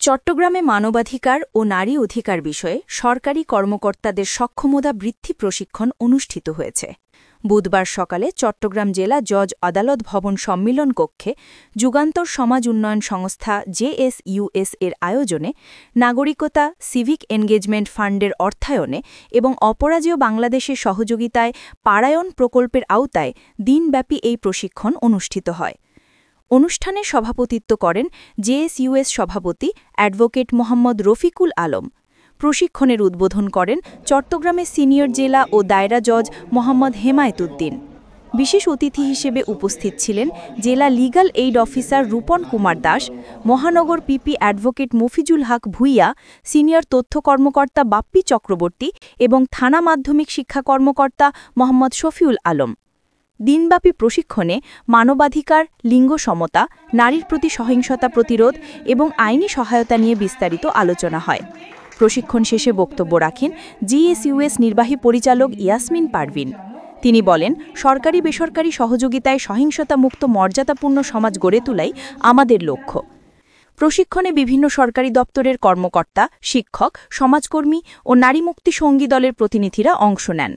চট্টগ্রামে মানবাধিকার ও নারী অধিকার বিষয়ে সরকারি কর্মকর্তাদের সক্ষমতা বৃদ্ধি প্রশিক্ষণ অনুষ্ঠিত হয়েছে। বুধবার সকালে চট্টগ্রাম জেলা জজ আদালত ভবন সম্মিলন কক্ষে যুগান্তর সমাজ উন্নয়ন সংস্থা জেএসইউএস এর আয়োজনে নাগরিকতা সিভিক এনগেজমেন্ট ফান্ডের অর্থায়নে এবং অপরাজেয় বাংলাদেশের সহযোগিতায় পারায়ণ প্রকল্পের আওতায় দিনব্যাপী এই প্রশিক্ষণ অনুষ্ঠিত হয়। অনুষ্ঠানে সভাপতিত্ব করেন জেএসইউএস সভাপতি অ্যাডভোকেট মোহাম্মদ রফিকুল আলম। প্রশিক্ষণের উদ্বোধন করেন চট্টগ্রামের সিনিয়র জেলা ও দায়রা জজ মোহাম্মদ হেমায়েত উদ্দিন। বিশেষ অতিথি হিসেবে উপস্থিত ছিলেন জেলা legal aid officer Rupon Kumar Das, মহানগর পিপি অ্যাডভোকেট মফিজুল হক ভূঁইয়া, সিনিয়র তথ্য কর্মকর্তা বাপ্পি চক্রবর্তী এবং থানা মাধ্যমিক শিক্ষা কর্মকর্তা মোহাম্মদ শফিউল আলম। দিনব্যাপী প্রশিক্ষণে মানবাধিকার, লিঙ্গ সমতা, নারীর প্রতি সহিংসতা প্রতিরোধ এবং আইনি সহায়তা নিয়ে বিস্তারিত আলোচনা হয়। প্রশিক্ষণ শেষে বক্তব্য রাখেন জেএসইউএস নির্বাহী পরিচালক ইয়াসমিন পারভিন। তিনি বলেন, সরকারি বেসরকারি সহযোগিতায় সহিংসতামুক্ত মর্যাদাপূর্ণ সমাজ গড়ে তোলাই আমাদের লক্ষ্য। প্রশিক্ষণে বিভিন্ন সরকারি দপ্তরের কর্মকর্তা, শিক্ষক, সমাজকর্মী ও নারী মুক্তি সঙ্গী দলের প্রতিনিধিরা অংশ নেন।